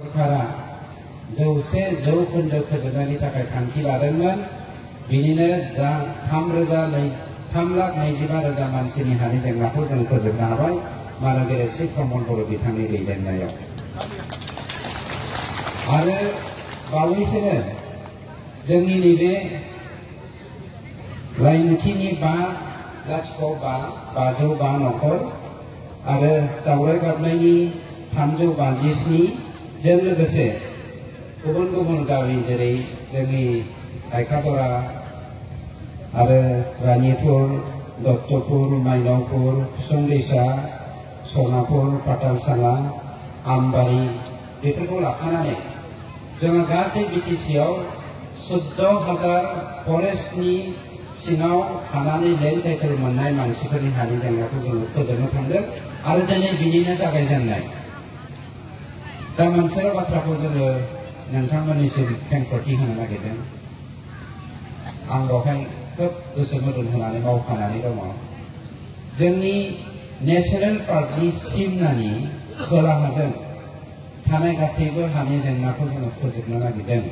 सरकारा 100% फोजोबनायनि थाखाय थांखि लादोंमोन। बिनिनो दा 3,25,000 मानसिनि हानि जेंनाखौ जों फोजोबनो हाबाय मानो गेरेसि प्रमद बर' बिथांनि दैदेननायाव। आरो बावैसोनो जोंनि नैबे लाइमुथिनि 505 नखर आरो दावराय गाबनायनि 357 जों लोगोसे गुबुन गुबुन गामि जेरै जोंनि गायखाजरा आरो रानिपुर, दत्तपुर, माइनावपुर, कुसुमदैसा, सनापुर, पातालसाला, आमबारि बेफोरखौ लाफानानै जोङो गासै बिटिसिआव 14,000 फरेस्टनि सिङाव थानानै लेन्ड टाइटेल मोननाय मानसिफोरनि हानि जेंनाखौ जोङो फोजोबनो थांदों आरो दिनै बिनिनो जागायजेननाय। दा मोनसेल' बाथ्राखौ जोङो नोंथांमोननिसिम खेंफोरथि होनो नागिरदों। आं बेवहाय खोब गोसो मोदोम होनानै मावफानानै दङ। जोंनि नेशनेल पार्कनि सिमनानि खोलाहाजों थानाय गासैबो हानि जेंनाखौ जोङो फोजोबनो नागिरदों।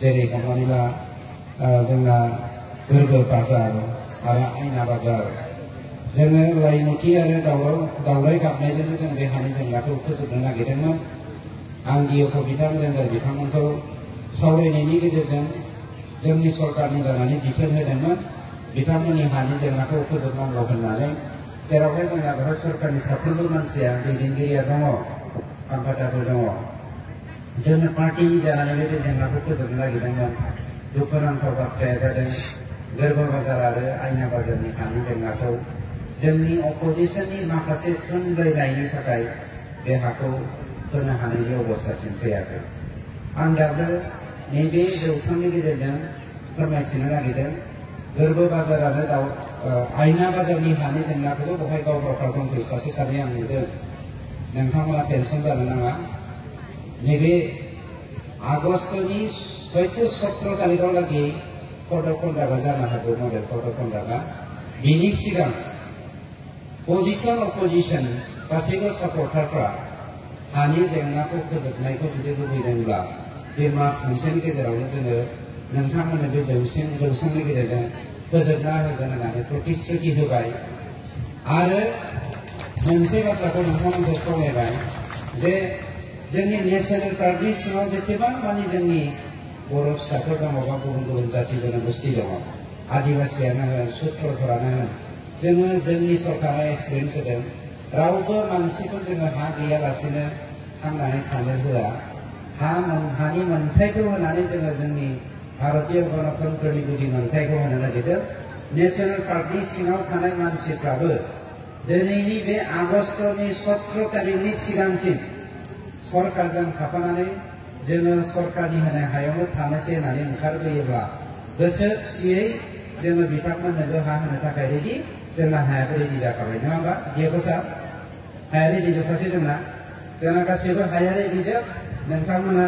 जेरै हमनानै ला जोंना गोरबो बाजार आरो आयना बाजार जोङो लाइमुथि आरो दावराय गाबनायजोंनो जों बे हानि जेंनाखौ फोजोबनो नागिरदोंमोन। आं डिअ बिथां रेन्जार बिथांमोनखौ सावरायनायनि गेजेरजों जोंनि सरकारनि जानानै बिथोन होदोंमोन बिथांमोननि हानि जेंनाखौ फोजोबनांगौ होननानै। जेरावहाय जोंना भारत सरकारनि साफ्रोमबो मानसिया दैदेनगिरिया दङ, आफादाफोर दङ। जोंनो पार्टिनि जानानै बे जेंनाखौ फोजोबनो नागिरदोंमोन। दुखुनांथाव बाथ्राया जादों गोरबो बाजार आरो आयना बाजारनि हानि जेंनाखौ जोंनि अपोजिशननि माखासे थुनलायनायनि थाखाय बे हाखौ होनो हानायनि अबस्थासिम फैयाखै। आं दाबो नैबे जौसांनि गेजेरजों फोरमायथिनो नागिरदों गोरबो बाजार आरो आयना बाजारनि हानि जेंनाखौबो बहाय गाव दंफै सासे सानै आं नुदों। नोंथांमोना टेनसन जानो नाङा। नैबे आगष्टनि हयथ' 17 तारिखहालागै कड अफ कन्डाक्टआ जानो हागौ, मडेल कड अफ कन्डाक्टआ। बिनि सिगां पजिशन अपोजिशन गासैबो सापर्टारफ्रा हानि जेंनाखौ फोजोबनायखौ जुदि लुबैदोंब्ला बे मास मोनसेनि गेजेरावनो जोङो नोंथांमोननो बे जौसांनि गेजेरजों फोजोबना होगोन होननानै प्रतिश्रुति होबाय। आरो मोनसे बाथ्राखौ नोंथांमोनखौ खावलायबाय जे जोंनि नेशनेल पार्कनि सिङाव जेसेबां मानि जोंनि बर' फिसाफोर दङ बा गुबुन गुबुन जाथि जनगोष्ठी दङ, आदिबासियानो होन सुत्रफोरानो होन, जोङो जोंनि सरकारा एसुरेन्स होदों रावबो मानसिखौ जोङो हा गैयालासेनो थांनानै थानो होआ। हानि मोनथायखौ होनानै जोङो जोंनि भारतीय गणतन्त्रनि गुदि मोनथायखौ होनो नागिरदों। नेशनेल पार्कनि सिङाव थानाय मानसिफ्राबो दिनैनि बे आगष्टनि 17 तारिखनि सिगांसिम सरकारजों थाफानानै जोङो सरकारनि होनाय हायावनो थानोसै होननानै ओंखारबोयोब्ला गोसो खुसियै जोङो बिथांमोननोबो हा होनो थाखाय रेडि। जोंना हायाबो रेडि जाखाबाय नङा होमबा डिएफअ हाया रेडि जोबखासै जोंना गासैबो हाया रेडि जोब। नोंथांमोना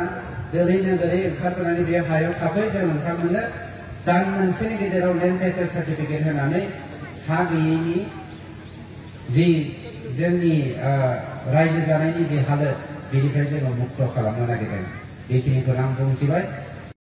गोरलैनो गोरलै ओंखारबोनानै बे हायाव थाफै। जों नोंथांमोननो दान मोनसेनि गेजेराव लेन्ड टाइटेल सार्टिफिकेट होनानै हा गैयैनि जि जोंनि रायजो जानायनि जि हालोद बेनिफ्राय जोङो मुक्त खालामनो नागिरदों। बेखिनिखौनो आं बुंथिबाय।